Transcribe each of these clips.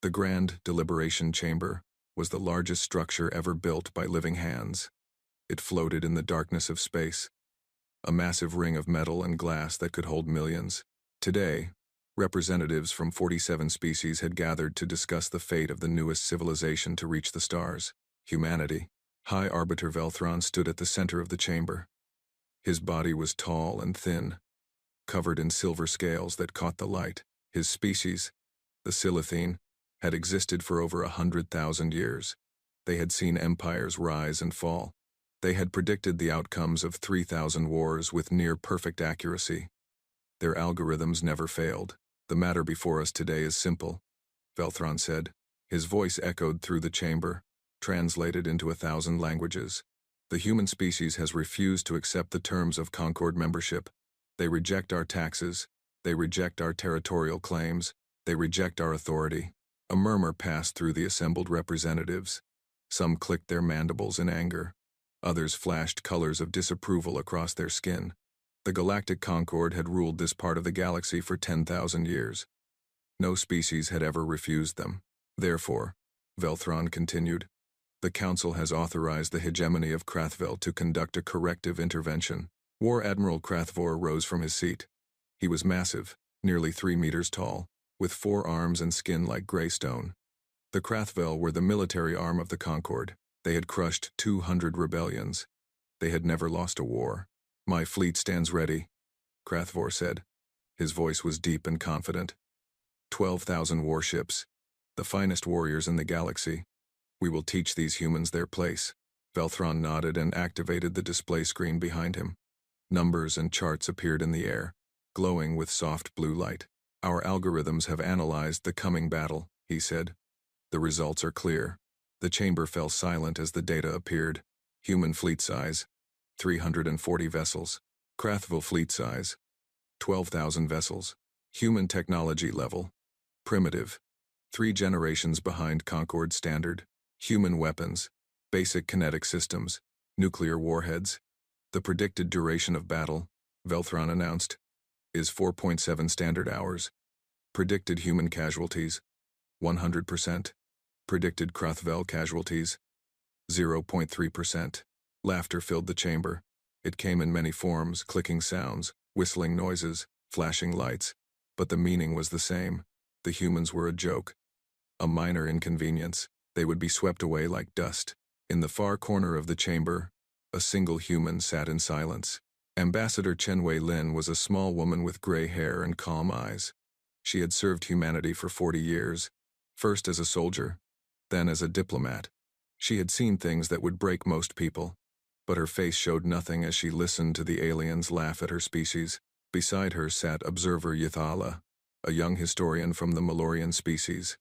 The Grand Deliberation Chamber was the largest structure ever built by living hands. It floated in the darkness of space, a massive ring of metal and glass that could hold millions. Today, representatives from 47 species had gathered to discuss the fate of the newest civilization to reach the stars, humanity. High Arbiter Velthron stood at the center of the chamber. His body was tall and thin, covered in silver scales that caught the light. His species, the Silithine, had existed for over 100,000 years. They had seen empires rise and fall. They had predicted the outcomes of 3,000 wars with near-perfect accuracy. Their algorithms never failed. The matter before us today is simple, Velthron said. His voice echoed through the chamber, translated into 1,000 languages. The human species has refused to accept the terms of Concord membership. They reject our taxes. They reject our territorial claims. They reject our authority. A murmur passed through the assembled representatives. Some clicked their mandibles in anger. Others flashed colors of disapproval across their skin. The Galactic Concord had ruled this part of the galaxy for 10,000 years. No species had ever refused them. Therefore, Velthron continued, the Council has authorized the hegemony of Krathvel to conduct a corrective intervention. War Admiral Krathvor rose from his seat. He was massive, nearly 3 meters tall, with 4 arms and skin like gray stone. The Krathvel were the military arm of the Concord. They had crushed 200 rebellions. They had never lost a war. My fleet stands ready, Krathvor said. His voice was deep and confident. 12,000 warships, the finest warriors in the galaxy. We will teach these humans their place. Velthron nodded and activated the display screen behind him. Numbers and charts appeared in the air, glowing with soft blue light. Our algorithms have analyzed the coming battle, he said. The results are clear. The chamber fell silent as the data appeared. Human fleet size, 340 vessels. Krathvel fleet size, 12,000 vessels. Human technology level, primitive, 3 generations behind Concord standard. Human weapons, basic kinetic systems, nuclear warheads. The predicted duration of battle, Velthron announced, is 4.7 standard hours. Predicted human casualties, 100%. Predicted Krathvel casualties, 0.3%. Laughter filled the chamber. It came in many forms, clicking sounds, whistling noises, flashing lights. But the meaning was the same. The humans were a joke, a minor inconvenience. They would be swept away like dust. In the far corner of the chamber, a single human sat in silence. Ambassador Chen Wei-Lin was a small woman with gray hair and calm eyes. She had served humanity for 40 years, first as a soldier, then as a diplomat. She had seen things that would break most people, but her face showed nothing as she listened to the aliens laugh at her species. Beside her sat Observer Yathala, a young historian from the Malorian species.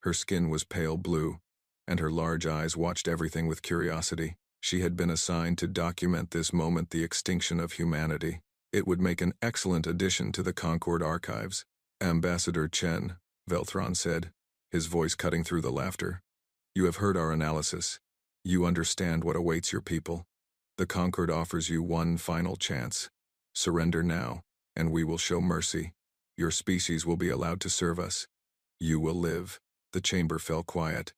Her skin was pale blue, and her large eyes watched everything with curiosity. She had been assigned to document this moment, the extinction of humanity. It would make an excellent addition to the Concord archives. Ambassador Chen, Velthron said, his voice cutting through the laughter. You have heard our analysis. You understand what awaits your people. The Concord offers you one final chance. Surrender now, and we will show mercy. Your species will be allowed to serve us. You will live. The chamber fell quiet.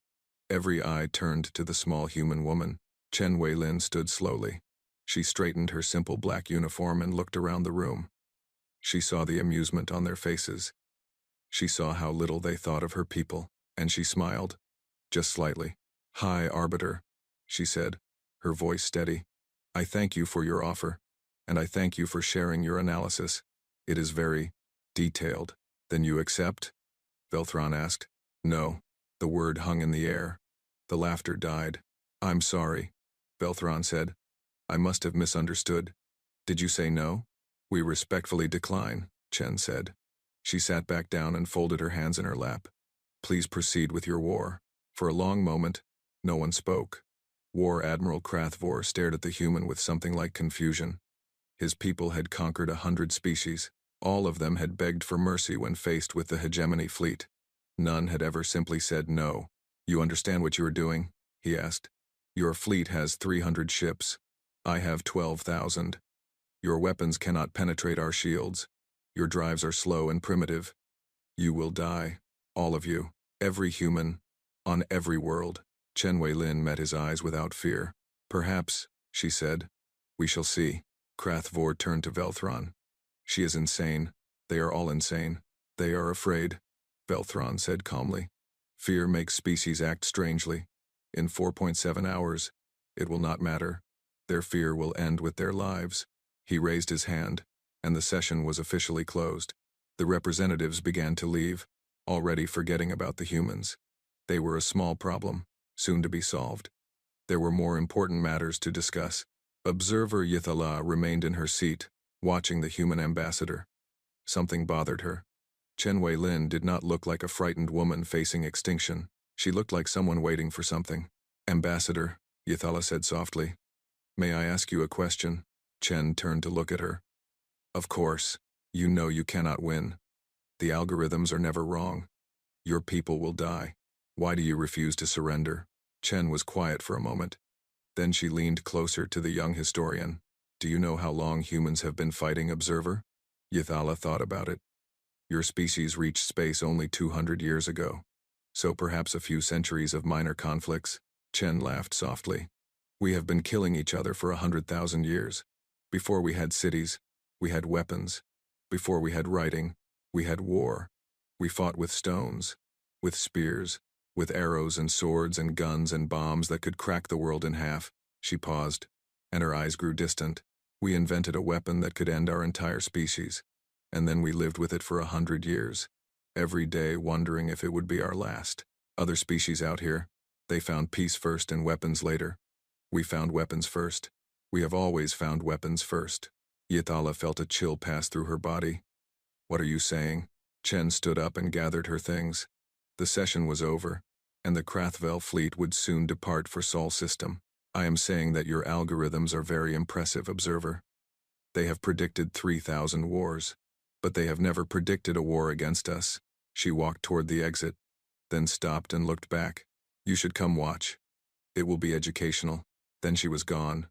Every eye turned to the small human woman. Chen Wei-Lin stood slowly. She straightened her simple black uniform and looked around the room. She saw the amusement on their faces. She saw how little they thought of her people, and she smiled, just slightly. High Arbiter, she said, her voice steady. I thank you for your offer, and I thank you for sharing your analysis. It is very detailed. Then you accept? Velthron asked. No. The word hung in the air. The laughter died. I'm sorry, Velthron said. I must have misunderstood. Did you say no? We respectfully decline, Chen said. She sat back down and folded her hands in her lap. Please proceed with your war. For a long moment, no one spoke. War Admiral Krathvor stared at the human with something like confusion. His people had conquered 100 species. All of them had begged for mercy when faced with the hegemony fleet. None had ever simply said no. You understand what you are doing? He asked. Your fleet has 300 ships. I have 12,000. Your weapons cannot penetrate our shields. Your drives are slow and primitive. You will die, all of you. Every human, on every world. Chen Weilin met his eyes without fear. Perhaps, she said. We shall see. Krathvor turned to Velthron. She is insane. They are all insane. They are afraid, Velthron said calmly. Fear makes species act strangely. In 4.7 hours, it will not matter. Their fear will end with their lives. He raised his hand, and the session was officially closed. The representatives began to leave, already forgetting about the humans. They were a small problem, soon to be solved. There were more important matters to discuss. Observer Yithala remained in her seat, watching the human ambassador. Something bothered her. Chen Weilin did not look like a frightened woman facing extinction. She looked like someone waiting for something. Ambassador, Yithala said softly. May I ask you a question? Chen turned to look at her. Of course. You know you cannot win. The algorithms are never wrong. Your people will die. Why do you refuse to surrender? Chen was quiet for a moment. Then she leaned closer to the young historian. Do you know how long humans have been fighting, Observer? Yithala thought about it. Your species reached space only 200 years ago. So perhaps a few centuries of minor conflicts. Chen laughed softly. We have been killing each other for 100,000 years. Before we had cities, we had weapons. Before we had writing, we had war. We fought with stones, with spears, with arrows and swords and guns and bombs that could crack the world in half. She paused, and her eyes grew distant. We invented a weapon that could end our entire species, and then we lived with it for 100 years, every day wondering if it would be our last. Other species out here, they found peace first and weapons later. We found weapons first. We have always found weapons first. Yithala felt a chill pass through her body. What are you saying? Chen stood up and gathered her things. The session was over, and the Krathvel fleet would soon depart for Sol System. I am saying that your algorithms are very impressive, Observer. They have predicted 3,000 wars, but they have never predicted a war against us. She walked toward the exit, then stopped and looked back. You should come watch. It will be educational. Then she was gone,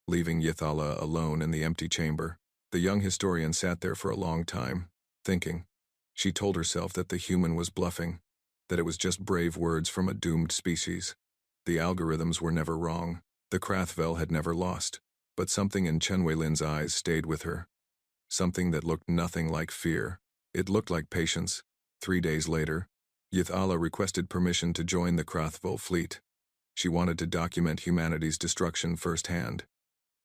leaving Yithala alone in the empty chamber. The young historian sat there for a long time, thinking. She told herself that the human was bluffing, that it was just brave words from a doomed species. The algorithms were never wrong. The Krathvel had never lost. But something in Chen Weilin's eyes stayed with her. Something that looked nothing like fear. It looked like patience. 3 days later, Yithala requested permission to join the Krathvel fleet. She wanted to document humanity's destruction firsthand.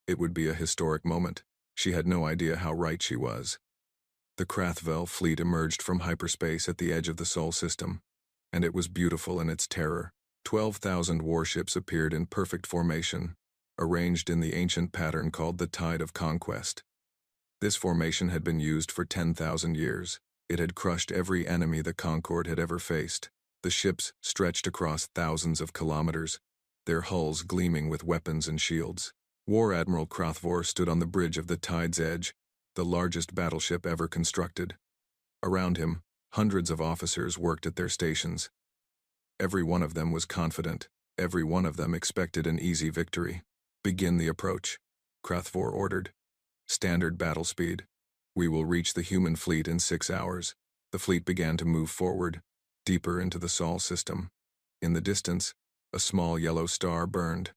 It would be a historic moment. She had no idea how right she was. The Krathvel fleet emerged from hyperspace at the edge of the Sol system, and it was beautiful in its terror. 12,000 warships appeared in perfect formation, arranged in the ancient pattern called the Tide of Conquest. This formation had been used for 10,000 years. It had crushed every enemy the Concord had ever faced. The ships stretched across thousands of kilometers, their hulls gleaming with weapons and shields. War Admiral Krathvor stood on the bridge of the Tide's edge, the largest battleship ever constructed. Around him, hundreds of officers worked at their stations. Every one of them was confident. Every one of them expected an easy victory. Begin the approach, Krathvor ordered. Standard battle speed. We will reach the human fleet in 6 hours. The fleet began to move forward, deeper into the Sol system. In the distance, a small yellow star burned.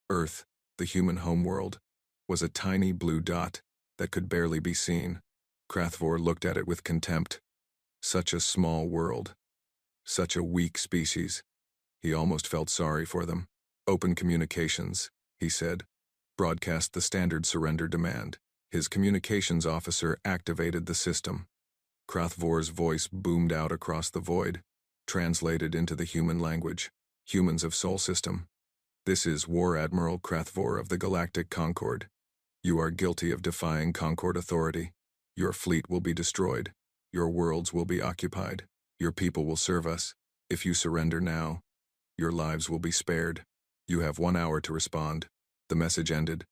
Earth, the human homeworld, was a tiny blue dot that could barely be seen. Krathvor looked at it with contempt. Such a small world. Such a weak species. He almost felt sorry for them. Open communications, he said. Broadcast the standard surrender demand. His communications officer activated the system. Krathvor's voice boomed out across the void, translated into the human language. Humans of Sol System. This is War Admiral Krathvor of the Galactic Concord. You are guilty of defying Concord authority. Your fleet will be destroyed. Your worlds will be occupied. Your people will serve us. If you surrender now, your lives will be spared. You have 1 hour to respond. The message ended.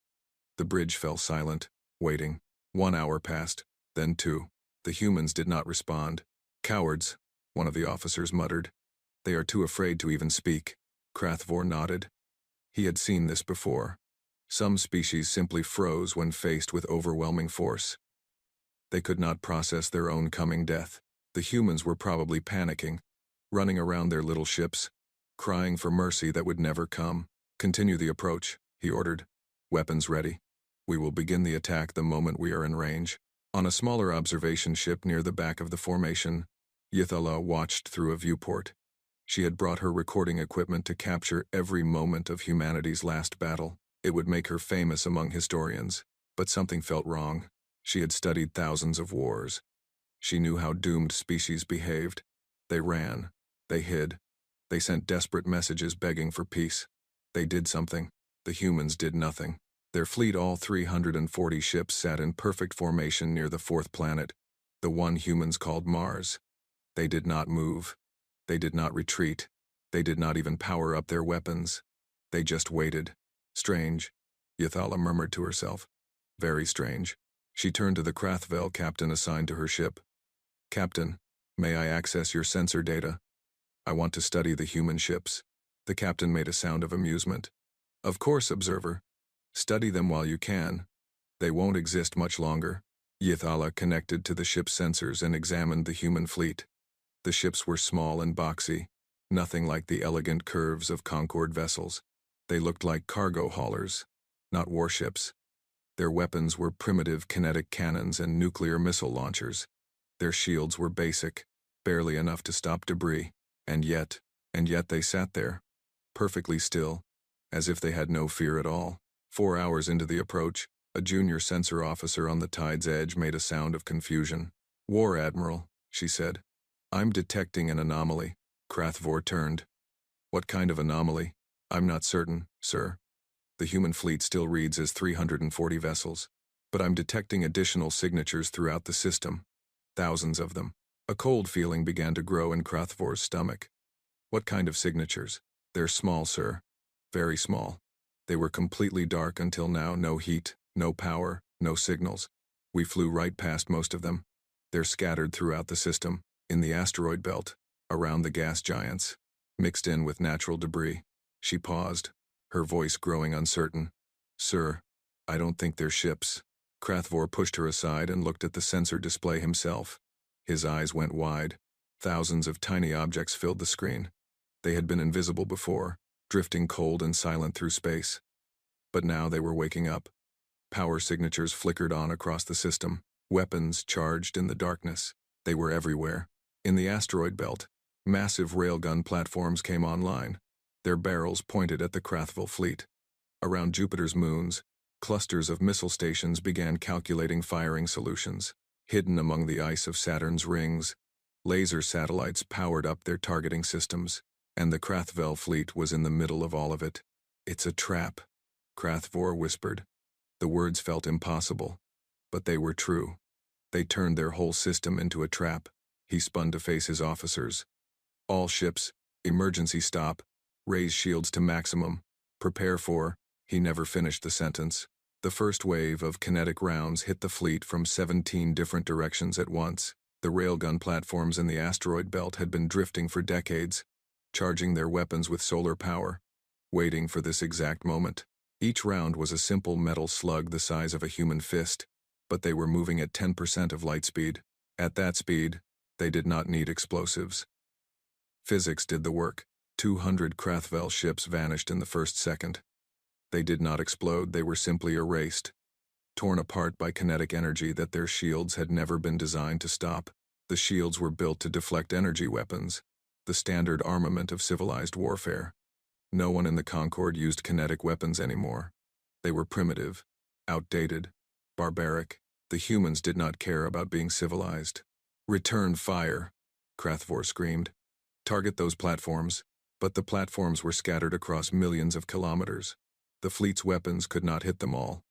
The bridge fell silent, waiting. 1 hour passed, then 2. The humans did not respond. Cowards, one of the officers muttered. They are too afraid to even speak. Krathvor nodded. He had seen this before. Some species simply froze when faced with overwhelming force. They could not process their own coming death. The humans were probably panicking, running around their little ships, crying for mercy that would never come. "Continue the approach," he ordered. "Weapons ready. We will begin the attack the moment we are in range." On a smaller observation ship near the back of the formation, Yithala watched through a viewport. She had brought her recording equipment to capture every moment of humanity's last battle. It would make her famous among historians. But something felt wrong. She had studied thousands of wars. She knew how doomed species behaved. They ran. They hid. They sent desperate messages begging for peace. They did something. The humans did nothing. Their fleet, all 340 ships, sat in perfect formation near the fourth planet, the one humans called Mars. They did not move. They did not retreat. They did not even power up their weapons. They just waited. Strange, Yithala murmured to herself. Very strange. She turned to the Krathvel captain assigned to her ship. "Captain, may I access your sensor data? I want to study the human ships." The captain made a sound of amusement. "Of course, observer. Study them while you can. They won't exist much longer." Yithala connected to the ship's sensors and examined the human fleet. The ships were small and boxy, nothing like the elegant curves of Concorde vessels. They looked like cargo haulers, not warships. Their weapons were primitive kinetic cannons and nuclear missile launchers. Their shields were basic, barely enough to stop debris, and yet they sat there, perfectly still, as if they had no fear at all. 4 hours into the approach, a junior sensor officer on the Tide's edge made a sound of confusion. "War Admiral," she said. "I'm detecting an anomaly." Krathvor turned. "What kind of anomaly?" "I'm not certain, sir. The human fleet still reads as 340 vessels. But I'm detecting additional signatures throughout the system. Thousands of them." A cold feeling began to grow in Krathvor's stomach. "What kind of signatures?" "They're small, sir. Very small. They were completely dark until now. No heat, no power, no signals. We flew right past most of them. They're scattered throughout the system, in the asteroid belt, around the gas giants, mixed in with natural debris." She paused, her voice growing uncertain. "Sir, I don't think they're ships." Krathvor pushed her aside and looked at the sensor display himself. His eyes went wide. Thousands of tiny objects filled the screen. They had been invisible before, drifting cold and silent through space. But now they were waking up. Power signatures flickered on across the system. Weapons charged in the darkness. They were everywhere. In the asteroid belt, massive railgun platforms came online, their barrels pointed at the Krathvel fleet. Around Jupiter's moons, clusters of missile stations began calculating firing solutions. Hidden among the ice of Saturn's rings, laser satellites powered up their targeting systems, and the Krathvel fleet was in the middle of all of it. "It's a trap," Krathvor whispered. The words felt impossible, but they were true. They turned their whole system into a trap. He spun to face his officers. "All ships, emergency stop. Raise shields to maximum. Prepare for..." He never finished the sentence. The first wave of kinetic rounds hit the fleet from 17 different directions at once. The railgun platforms in the asteroid belt had been drifting for decades, charging their weapons with solar power, waiting for this exact moment. Each round was a simple metal slug the size of a human fist, but they were moving at 10% of light speed. At that speed, they did not need explosives. Physics did the work. 200 Krathvel ships vanished in the first second. They did not explode, they were simply erased, torn apart by kinetic energy that their shields had never been designed to stop. The shields were built to deflect energy weapons, the standard armament of civilized warfare. No one in the Concorde used kinetic weapons anymore. They were primitive, outdated, barbaric. The humans did not care about being civilized. "Return fire," Krathvor screamed. "Target those platforms." But the platforms were scattered across millions of kilometers. The fleet's weapons could not hit them all.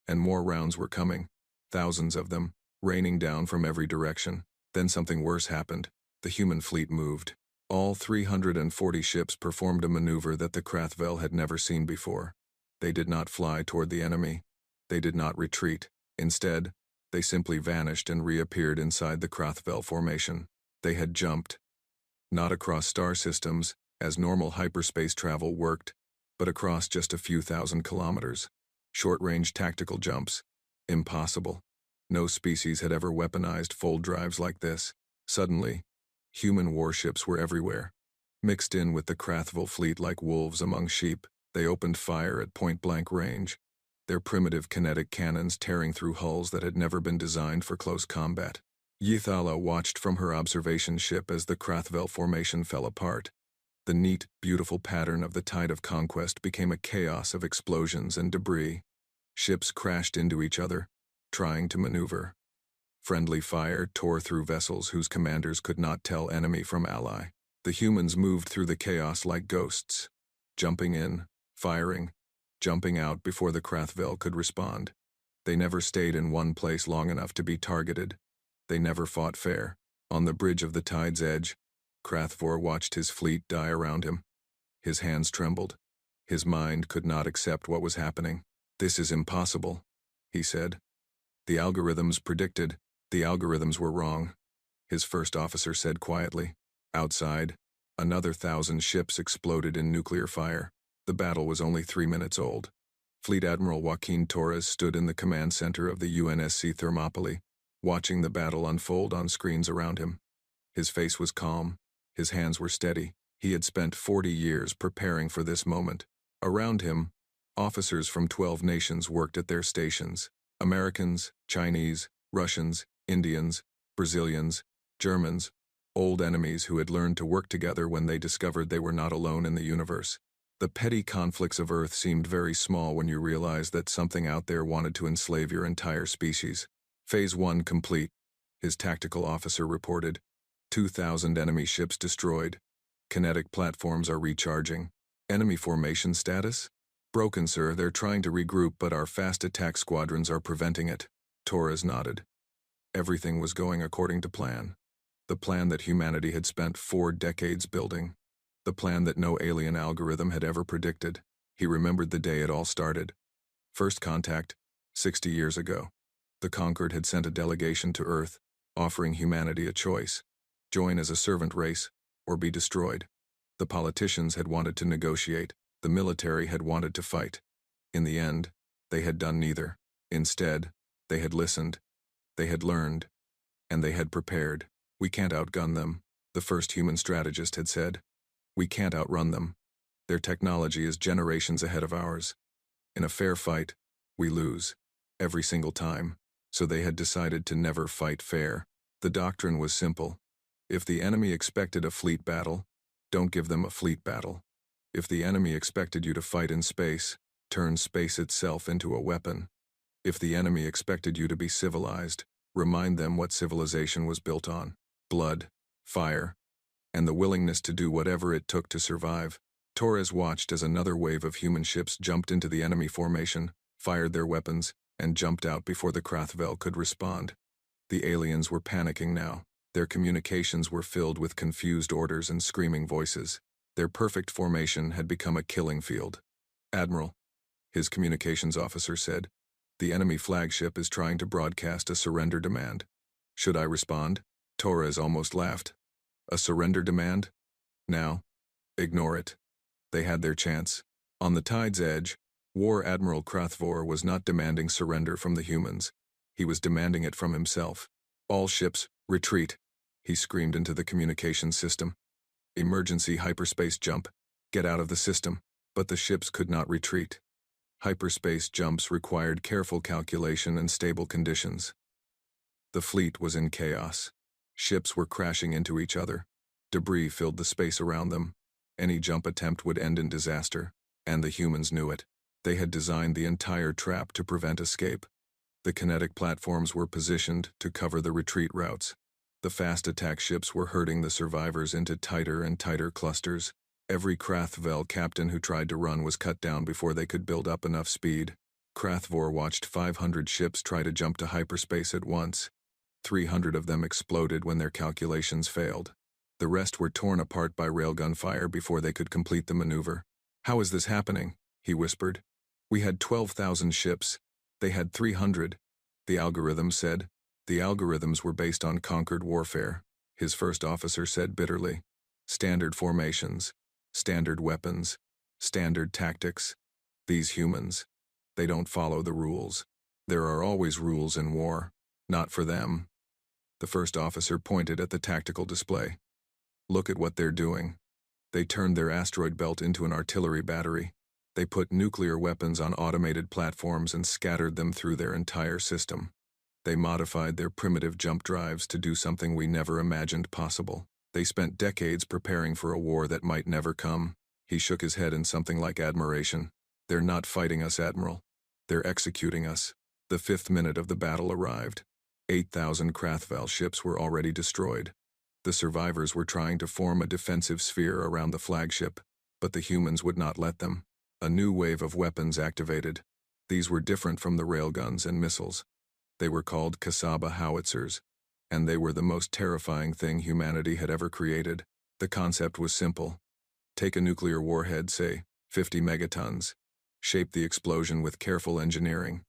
And more rounds were coming, thousands of them, raining down from every direction. Then something worse happened. The human fleet moved. All 340 ships performed a maneuver that the Krathvel had never seen before. They did not fly toward the enemy. They did not retreat. Instead, they simply vanished and reappeared inside the Krathvel formation. They had jumped. Not across star systems, as normal hyperspace travel worked, but across just a few thousand kilometers. Short-range tactical jumps. Impossible. No species had ever weaponized fold drives like this. Suddenly, human warships were everywhere. Mixed in with the Krathville fleet like wolves among sheep, they opened fire at point-blank range, their primitive kinetic cannons tearing through hulls that had never been designed for close combat. Yithala watched from her observation ship as the Krathville formation fell apart. The neat, beautiful pattern of the tide of conquest became a chaos of explosions and debris. Ships crashed into each other, trying to maneuver. Friendly fire tore through vessels whose commanders could not tell enemy from ally. The humans moved through the chaos like ghosts, jumping in, firing, jumping out before the Krathville could respond. They never stayed in one place long enough to be targeted. They never fought fair. On the bridge of the tide's edge, Krathvor watched his fleet die around him. His hands trembled. His mind could not accept what was happening. "This is impossible," he said. "The algorithms predicted. The algorithms were wrong," his first officer said quietly. Outside, another 1,000 ships exploded in nuclear fire. The battle was only 3 minutes old. Fleet Admiral Joaquin Torres stood in the command center of the UNSC Thermopylae, watching the battle unfold on screens around him. His face was calm. His hands were steady. He had spent 40 years preparing for this moment. Around him, officers from 12 nations worked at their stations. Americans, Chinese, Russians, Indians, Brazilians, Germans, old enemies who had learned to work together when they discovered they were not alone in the universe. The petty conflicts of Earth seemed very small when you realized that something out there wanted to enslave your entire species. Phase 1 complete, his tactical officer reported. 2,000 enemy ships destroyed. Kinetic platforms are recharging. Enemy formation status? Broken, sir. They're trying to regroup, but our fast attack squadrons are preventing it. Torres nodded. Everything was going according to plan. The plan that humanity had spent 4 decades building. The plan that no alien algorithm had ever predicted. He remembered the day it all started. First contact, 60 years ago. The Conquered had sent a delegation to Earth, offering humanity a choice. Join as a servant race, or be destroyed. The politicians had wanted to negotiate. The military had wanted to fight. In the end, they had done neither. Instead, they had listened. They had learned. And they had prepared. "We can't outgun them," the first human strategist had said. "We can't outrun them. Their technology is generations ahead of ours. In a fair fight, we lose. Every single time. So they had decided to never fight fair. The doctrine was simple. If the enemy expected a fleet battle, don't give them a fleet battle. If the enemy expected you to fight in space, turn space itself into a weapon. If the enemy expected you to be civilized, remind them what civilization was built on. Blood, fire, and the willingness to do whatever it took to survive." Torres watched as another wave of human ships jumped into the enemy formation, fired their weapons, and jumped out before the Krathville could respond. The aliens were panicking now. Their communications were filled with confused orders and screaming voices. Their perfect formation had become a killing field. "Admiral," his communications officer said, "the enemy flagship is trying to broadcast a surrender demand. Should I respond?" Torres almost laughed. "A surrender demand? Now? Ignore it." They had their chance. On the tide's edge, War Admiral Krathvor was not demanding surrender from the humans. He was demanding it from himself. "All ships, retreat," he screamed into the communications system. "Emergency hyperspace jump. Get out of the system." But the ships could not retreat. Hyperspace jumps required careful calculation and stable conditions. The fleet was in chaos. Ships were crashing into each other. Debris filled the space around them. Any jump attempt would end in disaster, and the humans knew it. They had designed the entire trap to prevent escape. The kinetic platforms were positioned to cover the retreat routes. The fast attack ships were herding the survivors into tighter and tighter clusters. Every Krathville captain who tried to run was cut down before they could build up enough speed. Krathvor watched 500 ships try to jump to hyperspace at once. 300 of them exploded when their calculations failed. The rest were torn apart by railgun fire before they could complete the maneuver. "How is this happening?" he whispered. "We had 12,000 ships. They had 300. The algorithms said. The algorithms were based on conquered warfare," his first officer said bitterly. "Standard formations, standard weapons, standard tactics. These humans, they don't follow the rules. There are always rules in war. Not for them." The first officer pointed at the tactical display. "Look at what they're doing. They turned their asteroid belt into an artillery battery. They put nuclear weapons on automated platforms and scattered them through their entire system. They modified their primitive jump drives to do something we never imagined possible. They spent decades preparing for a war that might never come. He shook his head in something like admiration. They're not fighting us, Admiral. They're executing us. The 5th minute of the battle arrived. 8,000 Krathval ships were already destroyed. The survivors were trying to form a defensive sphere around the flagship, but the humans would not let them. A new wave of weapons activated. These were different from the railguns and missiles. They were called Kasaba howitzers, and they were the most terrifying thing humanity had ever created. The concept was simple. Take a nuclear warhead, say, 50 megatons. Shape the explosion with careful engineering.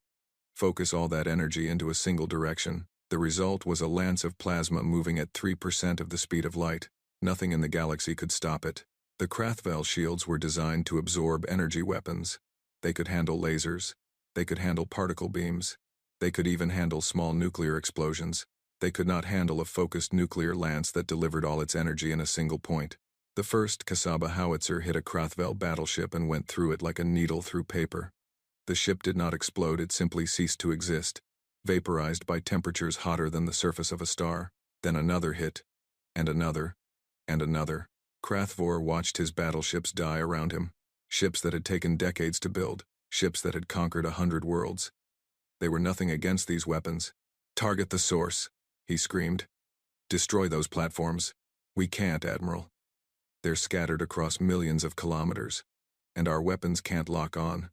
Focus all that energy into a single direction. The result was a lance of plasma moving at 3% of the speed of light. Nothing in the galaxy could stop it. The Krathval shields were designed to absorb energy weapons. They could handle lasers. They could handle particle beams. They could even handle small nuclear explosions. They could not handle a focused nuclear lance that delivered all its energy in a single point. The first Kasaba howitzer hit a Krathval battleship and went through it like a needle through paper. The ship did not explode, it simply ceased to exist, vaporized by temperatures hotter than the surface of a star. Then another hit, and another, and another. Krathvor watched his battleships die around him. Ships that had taken decades to build, ships that had conquered 100 worlds. They were nothing against these weapons. Target the source, he screamed. Destroy those platforms. We can't, Admiral. They're scattered across millions of kilometers, and our weapons can't lock on.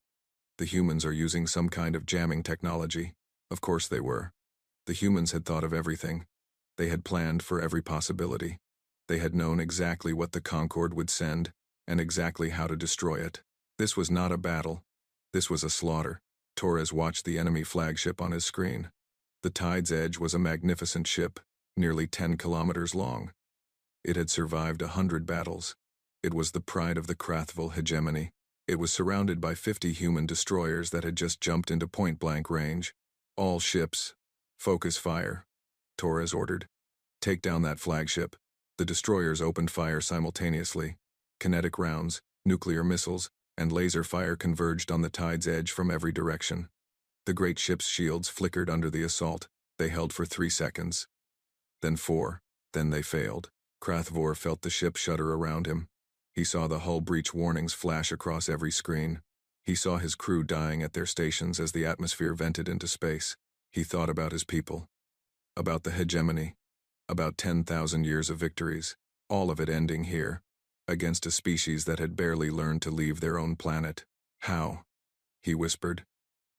The humans are using some kind of jamming technology. Of course they were. The humans had thought of everything. They had planned for every possibility. They had known exactly what the Concorde would send, and exactly how to destroy it. This was not a battle. This was a slaughter. Torres watched the enemy flagship on his screen. The Tide's Edge was a magnificent ship, nearly 10 kilometers long. It had survived 100 battles. It was the pride of the Krathval hegemony. It was surrounded by 50 human destroyers that had just jumped into point-blank range. All ships, focus fire, Torres ordered. Take down that flagship. The destroyers opened fire simultaneously. Kinetic rounds, nuclear missiles, and laser fire converged on the Tide's Edge from every direction. The great ship's shields flickered under the assault. They held for 3 seconds. Then 4. Then they failed. Krathvor felt the ship shudder around him. He saw the hull breach warnings flash across every screen. He saw his crew dying at their stations as the atmosphere vented into space. He thought about his people. About the hegemony. About 10,000 years of victories. All of it ending here. Against a species that had barely learned to leave their own planet. How? He whispered.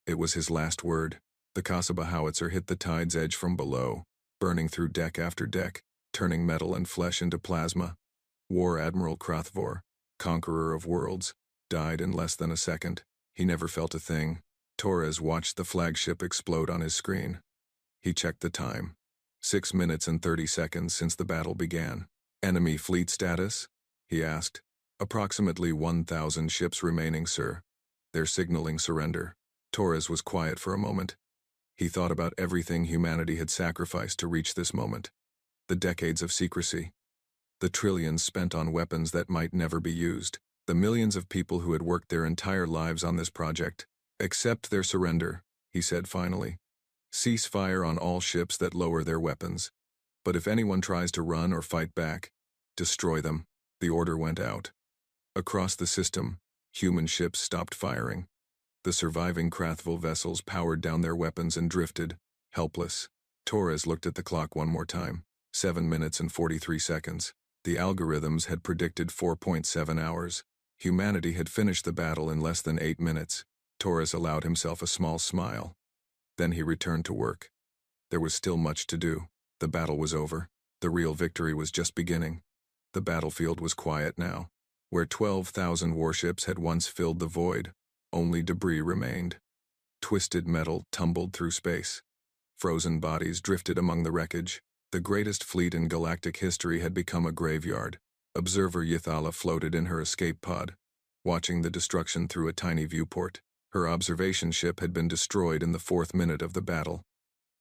It was his last word. The Kasaba howitzer hit the Tide's Edge from below, burning through deck after deck, turning metal and flesh into plasma. War Admiral Krathvor, conqueror of worlds, died in less than a second. He never felt a thing. Torres watched the flagship explode on his screen. He checked the time. 6 minutes and 30 seconds since the battle began. Enemy fleet status? He asked. Approximately 1,000 ships remaining, sir. They're signaling surrender. Torres was quiet for a moment. He thought about everything humanity had sacrificed to reach this moment. The decades of secrecy. The trillions spent on weapons that might never be used. The millions of people who had worked their entire lives on this project. Accept their surrender, he said finally. Cease fire on all ships that lower their weapons. But if anyone tries to run or fight back, destroy them. The order went out. Across the system, human ships stopped firing. The surviving Krathval vessels powered down their weapons and drifted, helpless. Torres looked at the clock one more time. 7 minutes and 43 seconds. The algorithms had predicted 4.7 hours. Humanity had finished the battle in less than 8 minutes. Torres allowed himself a small smile. Then he returned to work. There was still much to do. The battle was over. The real victory was just beginning. The battlefield was quiet now. Where 12,000 warships had once filled the void, only debris remained. Twisted metal tumbled through space. Frozen bodies drifted among the wreckage. The greatest fleet in galactic history had become a graveyard. Observer Ythala floated in her escape pod, watching the destruction through a tiny viewport. Her observation ship had been destroyed in the 4th minute of the battle,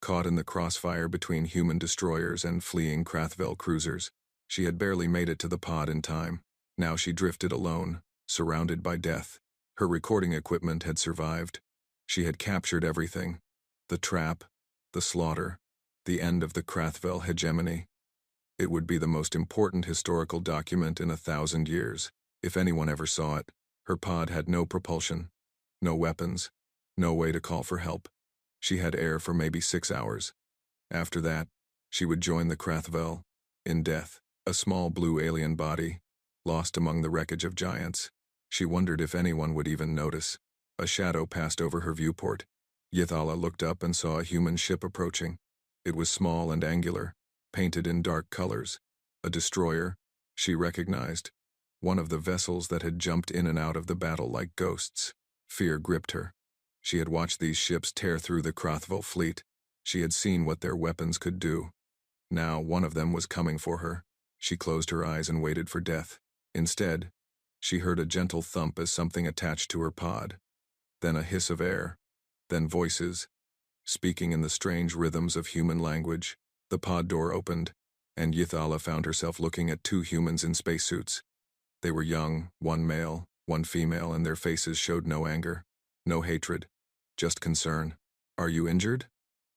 caught in the crossfire between human destroyers and fleeing Krathval cruisers. She had barely made it to the pod in time. Now she drifted alone, surrounded by death. Her recording equipment had survived. She had captured everything. The trap, the slaughter, the end of the Krathvel hegemony. It would be the most important historical document in 1,000 years, if anyone ever saw it. Her pod had no propulsion, no weapons, no way to call for help. She had air for maybe 6 hours. After that, she would join the Krathvel, in death, a small blue alien body, lost among the wreckage of giants. She wondered if anyone would even notice. A shadow passed over her viewport. Yithala looked up and saw a human ship approaching. It was small and angular, painted in dark colors. A destroyer, she recognized. One of the vessels that had jumped in and out of the battle like ghosts. Fear gripped her. She had watched these ships tear through the Krathvel fleet. She had seen what their weapons could do. Now one of them was coming for her. She closed her eyes and waited for death. Instead, she heard a gentle thump as something attached to her pod. Then a hiss of air. Then voices, speaking in the strange rhythms of human language. The pod door opened, and Yithala found herself looking at 2 humans in spacesuits. They were young, one male, one female, and their faces showed no anger, no hatred, just concern. "Are you injured?"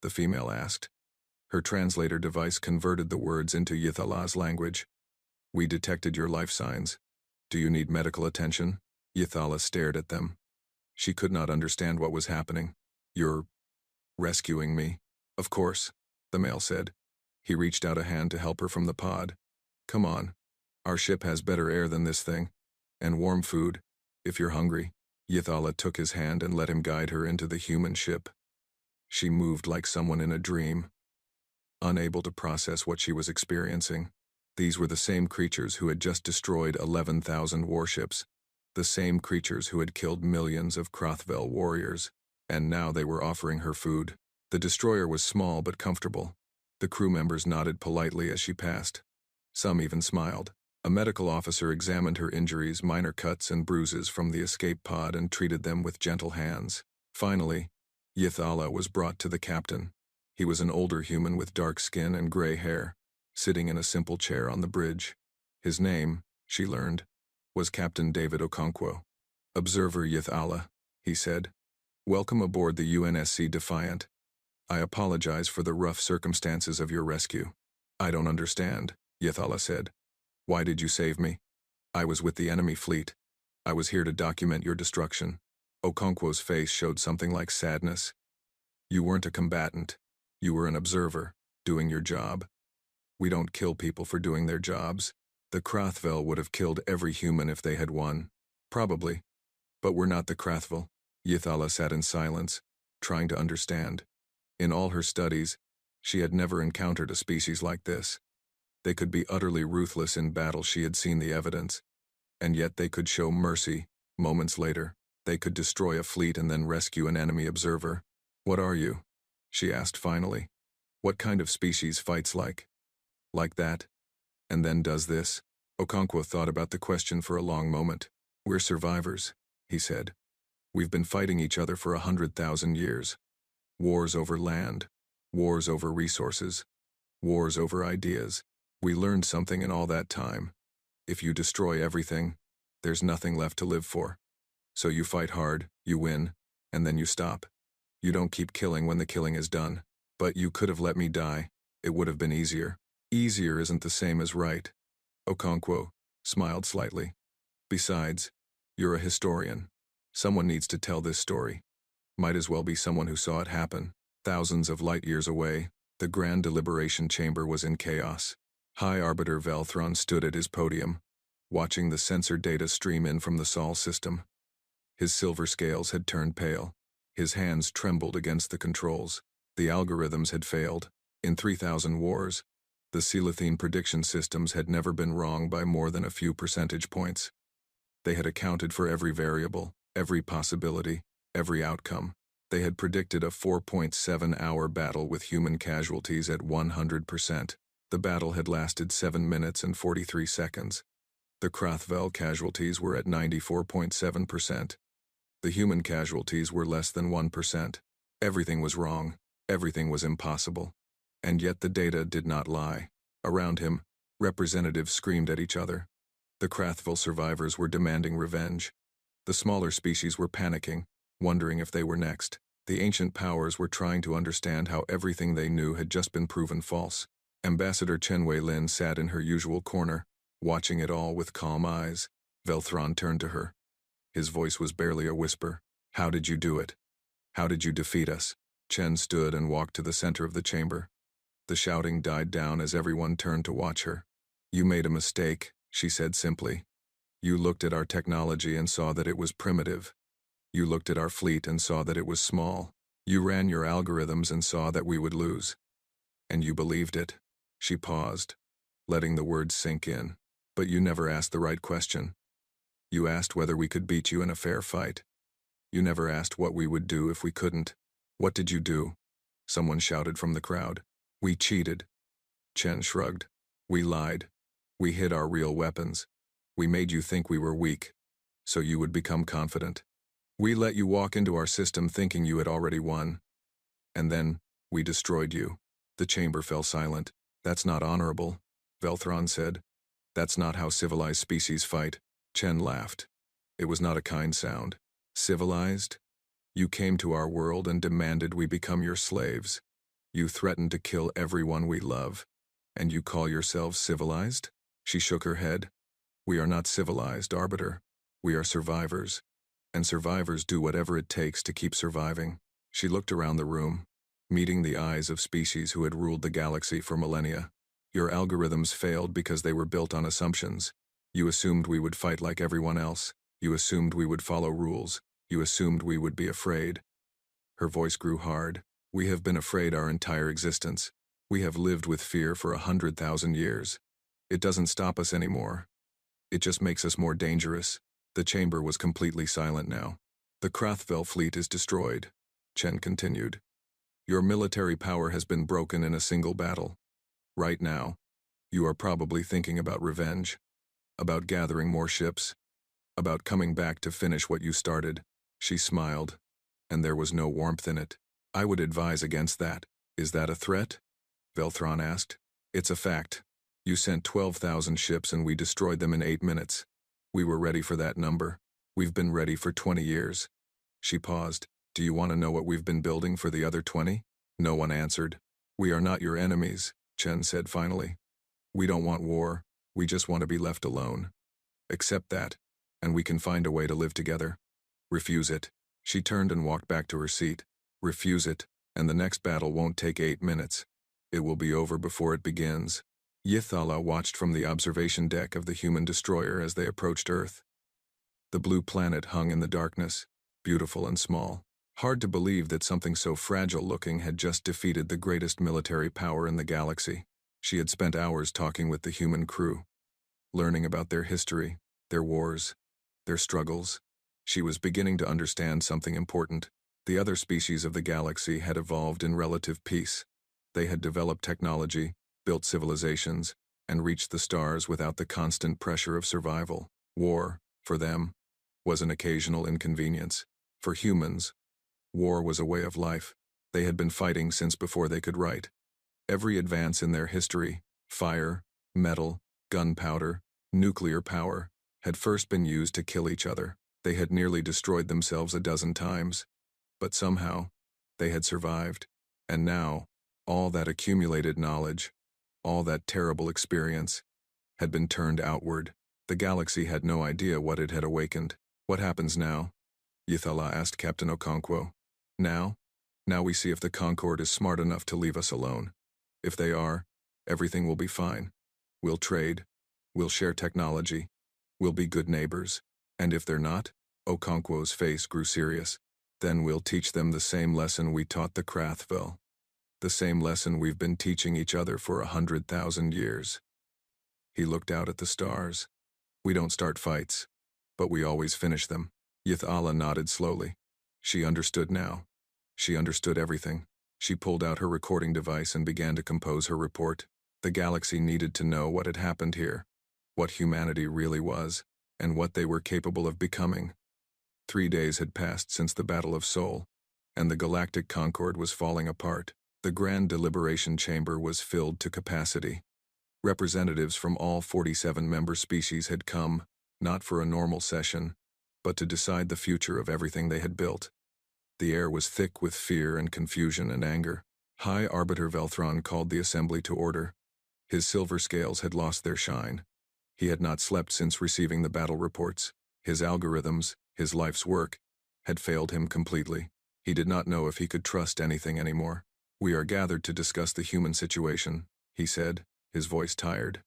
the female asked. Her translator device converted the words into Yithala's language. "We detected your life signs. Do you need medical attention?" Yithala stared at them. She could not understand what was happening. "You're rescuing me?" "Of course," the male said. He reached out a hand to help her from the pod. "Come on. Our ship has better air than this thing. And warm food, if you're hungry." Yithala took his hand and let him guide her into the human ship. She moved like someone in a dream, unable to process what she was experiencing. These were the same creatures who had just destroyed 11,000 warships, the same creatures who had killed millions of Krathvel warriors, and now they were offering her food. The destroyer was small but comfortable. The crew members nodded politely as she passed. Some even smiled. A medical officer examined her injuries, minor cuts and bruises from the escape pod, and treated them with gentle hands. Finally, Yithala was brought to the captain. He was an older human with dark skin and gray hair, sitting in a simple chair on the bridge. His name, she learned, was Captain David Okonkwo. "Observer Yithala," he said. "Welcome aboard the UNSC Defiant. I apologize for the rough circumstances of your rescue." "I don't understand," Yithala said. "Why did you save me?" "I was with the enemy fleet. I was here to document your destruction." Okonkwo's face showed something like sadness. "You weren't a combatant. You were an observer, doing your job. We don't kill people for doing their jobs. The Krathvel would have killed every human if they had won. Probably. But we're not the Krathvel." Yithala sat in silence, trying to understand. In all her studies, she had never encountered a species like this. They could be utterly ruthless in battle, she had seen the evidence. And yet they could show mercy, moments later. They could destroy a fleet and then rescue an enemy observer. "What are you?" she asked finally. "What kind of species fights like that, and then does this?" Okonkwo thought about the question for a long moment. "We're survivors," he said. "We've been fighting each other for 100,000 years. Wars over land, wars over resources, wars over ideas. We learned something in all that time. If you destroy everything, there's nothing left to live for. So you fight hard, you win, and then you stop. You don't keep killing when the killing is done. But you could have let me die. It would have been easier." "Easier isn't the same as right." Okonkwo smiled slightly. "Besides, you're a historian. Someone needs to tell this story. Might as well be someone who saw it happen." Thousands of light years away, the grand deliberation chamber was in chaos. High Arbiter Velthron stood at his podium, watching the sensor data stream in from the Sol system. His silver scales had turned pale. His hands trembled against the controls. The algorithms had failed. In 3,000 wars, the Celethine prediction systems had never been wrong by more than a few percentage points. They had accounted for every variable, every possibility, every outcome. They had predicted a 4.7-hour battle with human casualties at 100%. The battle had lasted 7 minutes and 43 seconds. The Krathvel casualties were at 94.7%. The human casualties were less than 1%. Everything was wrong. Everything was impossible. And yet the data did not lie. Around him, representatives screamed at each other. The Krathville survivors were demanding revenge. The smaller species were panicking, wondering if they were next. The ancient powers were trying to understand how everything they knew had just been proven false. Ambassador Chen Wei-lin sat in her usual corner, watching it all with calm eyes. Velthron turned to her. His voice was barely a whisper. "How did you do it? How did you defeat us?" Chen stood and walked to the center of the chamber. The shouting died down as everyone turned to watch her. "You made a mistake," she said simply. "You looked at our technology and saw that it was primitive. You looked at our fleet and saw that it was small. You ran your algorithms and saw that we would lose. And you believed it." She paused, letting the words sink in. "But you never asked the right question. You asked whether we could beat you in a fair fight. You never asked what we would do if we couldn't. What did you do?" Someone shouted from the crowd. "We cheated." Chen shrugged. "We lied. We hid our real weapons. We made you think we were weak, so you would become confident. We let you walk into our system thinking you had already won. And then, we destroyed you." The chamber fell silent. "That's not honorable," Velthron said. "That's not how civilized species fight." Chen laughed. It was not a kind sound. "Civilized? You came to our world and demanded we become your slaves. You threatened to kill everyone we love. And you call yourselves civilized?" She shook her head. "We are not civilized, Arbiter. We are survivors. And survivors do whatever it takes to keep surviving." She looked around the room, meeting the eyes of species who had ruled the galaxy for millennia. "Your algorithms failed because they were built on assumptions. You assumed we would fight like everyone else. You assumed we would follow rules. You assumed we would be afraid." Her voice grew hard. "We have been afraid our entire existence. We have lived with fear for 100,000 years. It doesn't stop us anymore. It just makes us more dangerous." The chamber was completely silent now. "The Krathville fleet is destroyed," Chen continued. "Your military power has been broken in a single battle. Right now, you are probably thinking about revenge, about gathering more ships, about coming back to finish what you started." She smiled, and there was no warmth in it. "I would advise against that." "Is that a threat?" Velthron asked. "It's a fact. You sent 12,000 ships and we destroyed them in 8 minutes. We were ready for that number. We've been ready for 20 years. She paused. "Do you want to know what we've been building for the other 20? No one answered. "We are not your enemies," Chen said finally. "We don't want war. We just want to be left alone. Accept that, and we can find a way to live together. Refuse it." She turned and walked back to her seat. "Refuse it, and the next battle won't take 8 minutes. It will be over before it begins." Yithala watched from the observation deck of the human destroyer as they approached Earth. The blue planet hung in the darkness, beautiful and small. Hard to believe that something so fragile-looking had just defeated the greatest military power in the galaxy. She had spent hours talking with the human crew, learning about their history, their wars, their struggles. She was beginning to understand something important. The other species of the galaxy had evolved in relative peace. They had developed technology, built civilizations, and reached the stars without the constant pressure of survival. War, for them, was an occasional inconvenience. For humans, war was a way of life. They had been fighting since before they could write. Every advance in their history, fire, metal, gunpowder, nuclear power, had first been used to kill each other. They had nearly destroyed themselves a dozen times. But somehow, they had survived. And now, all that accumulated knowledge, all that terrible experience, had been turned outward. The galaxy had no idea what it had awakened. "What happens now?" Yithala asked Captain Okonkwo. "Now? Now we see if the Concord is smart enough to leave us alone. If they are, everything will be fine. We'll trade. We'll share technology. We'll be good neighbors. And if they're not," Okonkwo's face grew serious, "then we'll teach them the same lesson we taught the Krathville. The same lesson we've been teaching each other for 100,000 years." He looked out at the stars. "We don't start fights, but we always finish them." Yithala nodded slowly. She understood now. She understood everything. She pulled out her recording device and began to compose her report. The galaxy needed to know what had happened here, what humanity really was, and what they were capable of becoming. 3 days had passed since the Battle of Sol, and the galactic Concord was falling apart. The grand deliberation chamber was filled to capacity. Representatives from all 47 member species had come, not for a normal session, but to decide the future of everything they had built. The air was thick with fear and confusion and anger. High Arbiter Velthron called the assembly to order. His silver scales had lost their shine. He had not slept since receiving the battle reports. His algorithms, his life's work, had failed him completely. He did not know if he could trust anything anymore. "We are gathered to discuss the human situation," he said, his voice tired.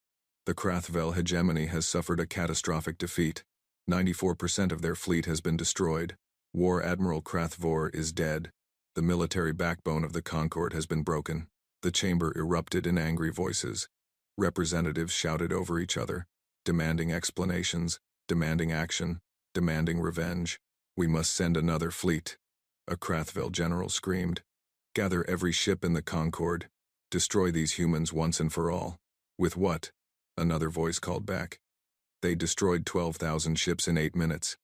"The Krathvel hegemony has suffered a catastrophic defeat. 94% of their fleet has been destroyed. War Admiral Krathvor is dead. The military backbone of the Concord has been broken." The chamber erupted in angry voices. Representatives shouted over each other, demanding explanations, demanding action, demanding revenge. "We must send another fleet," a Krathvel general screamed. "Gather every ship in the Concord. Destroy these humans once and for all." "With what?" another voice called back. "They destroyed 12,000 ships in 8 minutes.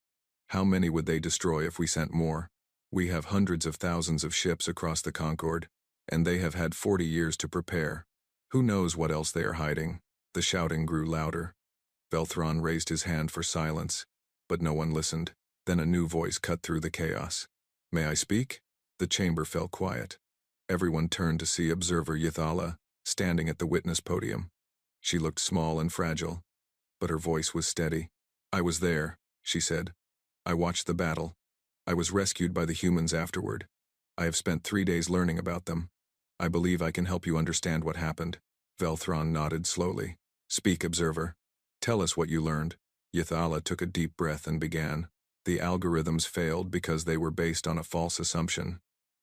How many would they destroy if we sent more? We have hundreds of thousands of ships across the Concord, and they have had 40 years to prepare. Who knows what else they are hiding?" The shouting grew louder. Velthron raised his hand for silence, but no one listened. Then a new voice cut through the chaos. "May I speak?" The chamber fell quiet. Everyone turned to see observer Yithala, standing at the witness podium. She looked small and fragile, but her voice was steady. "I was there," she said. "I watched the battle. I was rescued by the humans afterward. I have spent 3 days learning about them. I believe I can help you understand what happened." Velthron nodded slowly. "Speak, observer. Tell us what you learned." Yithala took a deep breath and began. "The algorithms failed because they were based on a false assumption.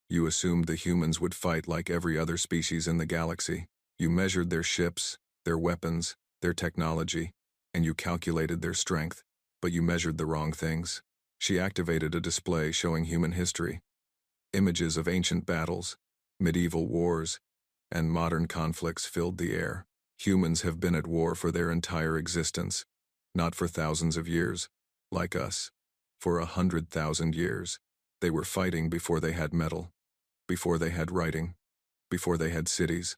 You assumed the humans would fight like every other species in the galaxy. You measured their ships, their weapons, their technology, and you calculated their strength, but you measured the wrong things." She activated a display showing human history. Images of ancient battles, medieval wars, and modern conflicts filled the air. Humans have been at war for their entire existence, not for thousands of years, like us. For 100,000 years. They were fighting before they had metal, before they had writing, before they had cities.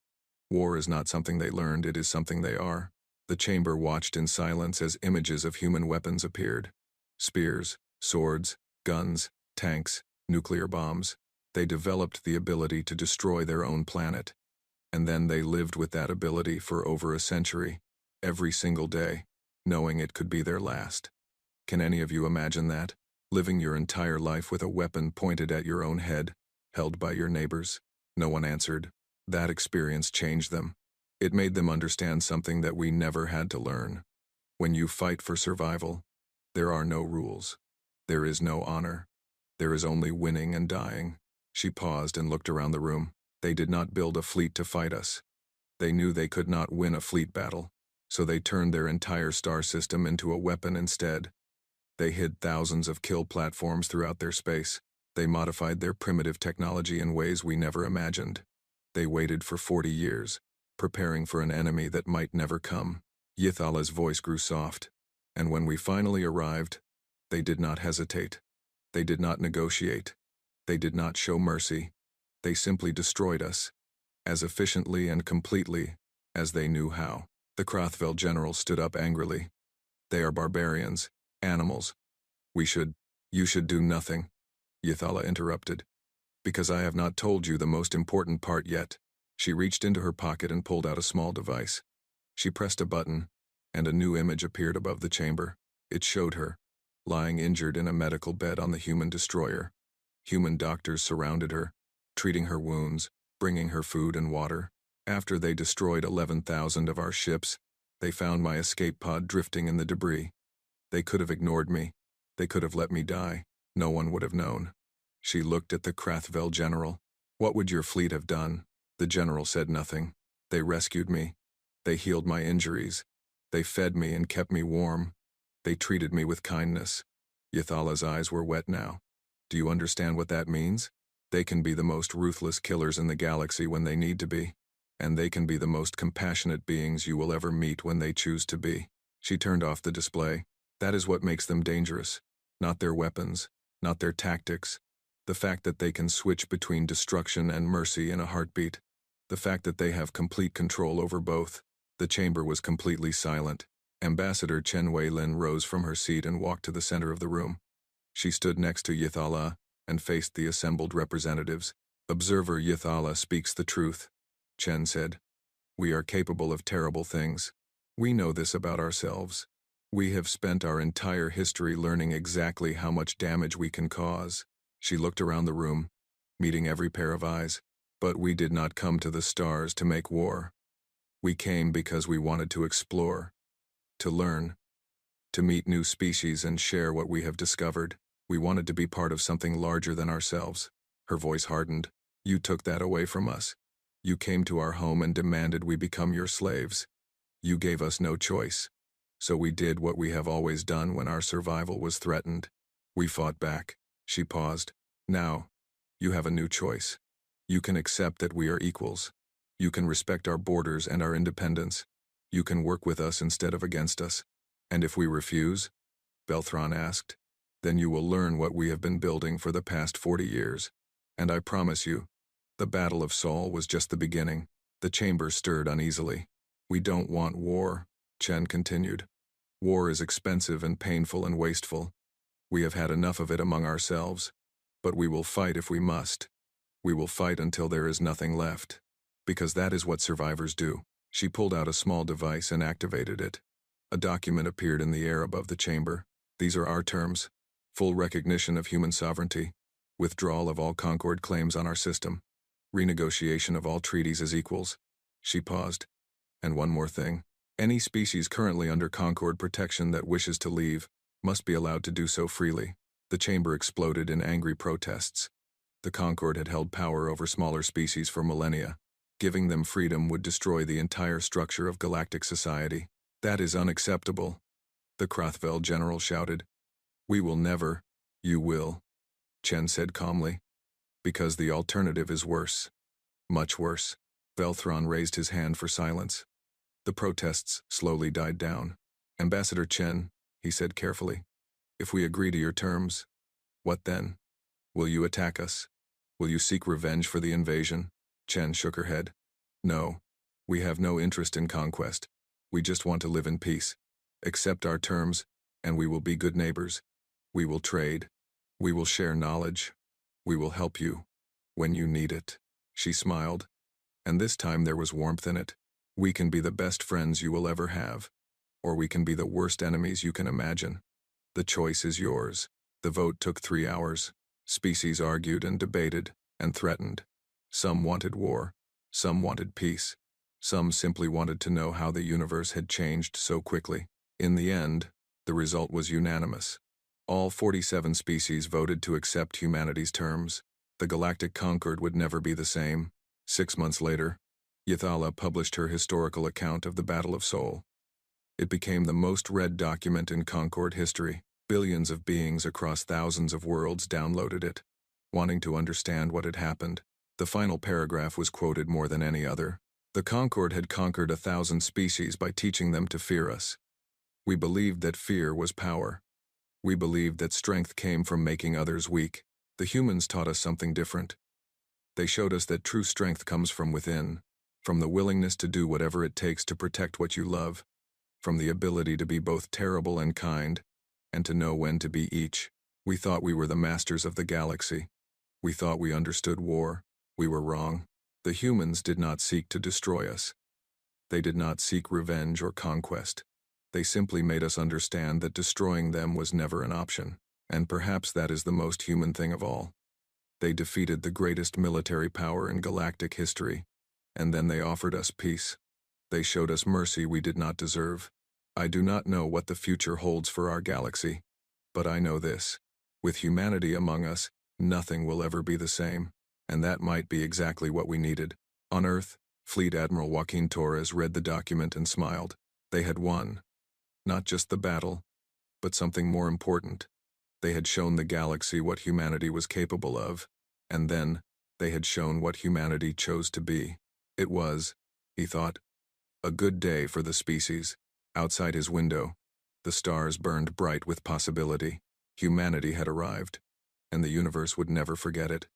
War is not something they learned, it is something they are. The chamber watched in silence as images of human weapons appeared. Spears, swords, guns, tanks, nuclear bombs. They developed the ability to destroy their own planet. And then they lived with that ability for over a century, every single day, knowing it could be their last. Can any of you imagine that? Living your entire life with a weapon pointed at your own head, held by your neighbors? No one answered. That experience changed them. It made them understand something that we never had to learn. When you fight for survival, there are no rules. There is no honor. There is only winning and dying. She paused and looked around the room. They did not build a fleet to fight us. They knew they could not win a fleet battle, so they turned their entire star system into a weapon instead. They hid thousands of kill platforms throughout their space. They modified their primitive technology in ways we never imagined. They waited for 40 years, preparing for an enemy that might never come. Yithala's voice grew soft, and when we finally arrived, they did not hesitate. They did not negotiate. They did not show mercy. They simply destroyed us, as efficiently and completely as they knew how. The Krathvel general stood up angrily. "They are barbarians, animals. You should do nothing," Yithala interrupted. "Because I have not told you the most important part yet." She reached into her pocket and pulled out a small device. She pressed a button, and a new image appeared above the chamber. It showed her, lying injured in a medical bed on the human destroyer. Human doctors surrounded her, treating her wounds, bringing her food and water. After they destroyed 11,000 of our ships, they found my escape pod drifting in the debris. They could have ignored me. They could have let me die. No one would have known. She looked at the Krathvel general. "What would your fleet have done?" The general said nothing. "They rescued me. They healed my injuries. They fed me and kept me warm. They treated me with kindness." Yithala's eyes were wet now. "Do you understand what that means? They can be the most ruthless killers in the galaxy when they need to be. And they can be the most compassionate beings you will ever meet when they choose to be." She turned off the display. "That is what makes them dangerous. Not their weapons, not their tactics. The fact that they can switch between destruction and mercy in a heartbeat. The fact that they have complete control over both. The chamber was completely silent. Ambassador Chen Weilin rose from her seat and walked to the center of the room. She stood next to Yithala and faced the assembled representatives. Observer Yithala speaks the truth, Chen said. We are capable of terrible things. We know this about ourselves. We have spent our entire history learning exactly how much damage we can cause. She looked around the room, meeting every pair of eyes. But we did not come to the stars to make war. We came because we wanted to explore, to learn, to meet new species and share what we have discovered. We wanted to be part of something larger than ourselves. Her voice hardened. You took that away from us. You came to our home and demanded we become your slaves. You gave us no choice. So we did what we have always done when our survival was threatened. We fought back. She paused. Now, you have a new choice. You can accept that we are equals. You can respect our borders and our independence. You can work with us instead of against us. And if we refuse, Belthron asked, then you will learn what we have been building for the past 40 years. And I promise you, the Battle of Seoul was just the beginning. The chamber stirred uneasily. We don't want war, Chen continued. War is expensive and painful and wasteful. We have had enough of it among ourselves. But we will fight if we must. We will fight until there is nothing left. Because that is what survivors do. She pulled out a small device and activated it. A document appeared in the air above the chamber. These are our terms. Full recognition of human sovereignty. Withdrawal of all Concord claims on our system. Renegotiation of all treaties as equals. She paused. And one more thing. Any species currently under Concord protection that wishes to leave must be allowed to do so freely. The chamber exploded in angry protests. The Concord had held power over smaller species for millennia. Giving them freedom would destroy the entire structure of galactic society. That is unacceptable, the Krathvel general shouted. We will never. You will, Chen said calmly. Because the alternative is worse. Much worse. Belthron raised his hand for silence. The protests slowly died down. Ambassador Chen, he said carefully, if we agree to your terms, what then? Will you attack us? Will you seek revenge for the invasion? Chen shook her head. No, we have no interest in conquest. We just want to live in peace. Accept our terms, and we will be good neighbors. We will trade. We will share knowledge. We will help you when you need it. She smiled, and this time there was warmth in it. We can be the best friends you will ever have, or we can be the worst enemies you can imagine. The choice is yours. The vote took 3 hours. Species argued and debated and threatened. Some wanted war. Some wanted peace. Some simply wanted to know how the universe had changed so quickly. In the end, the result was unanimous. All 47 species voted to accept humanity's terms. The Galactic Concord would never be the same. 6 months later, Yithala published her historical account of the Battle of Seoul. It became the most read document in Concord history. Billions of beings across thousands of worlds downloaded it, wanting to understand what had happened. The final paragraph was quoted more than any other. The Concord had conquered 1,000 species by teaching them to fear us. We believed that fear was power. We believed that strength came from making others weak. The humans taught us something different. They showed us that true strength comes from within, from the willingness to do whatever it takes to protect what you love, from the ability to be both terrible and kind, and to know when to be each. We thought we were the masters of the galaxy. We thought we understood war. We were wrong. The humans did not seek to destroy us. They did not seek revenge or conquest. They simply made us understand that destroying them was never an option. And perhaps that is the most human thing of all. They defeated the greatest military power in galactic history, and then they offered us peace. They showed us mercy we did not deserve. I do not know what the future holds for our galaxy, but I know this. With humanity among us, nothing will ever be the same, and that might be exactly what we needed. On Earth, Fleet Admiral Joaquin Torres read the document and smiled. They had won. Not just the battle, but something more important. They had shown the galaxy what humanity was capable of, and then they had shown what humanity chose to be. It was, he thought, a good day for the species. Outside his window, the stars burned bright with possibility. Humanity had arrived, and the universe would never forget it.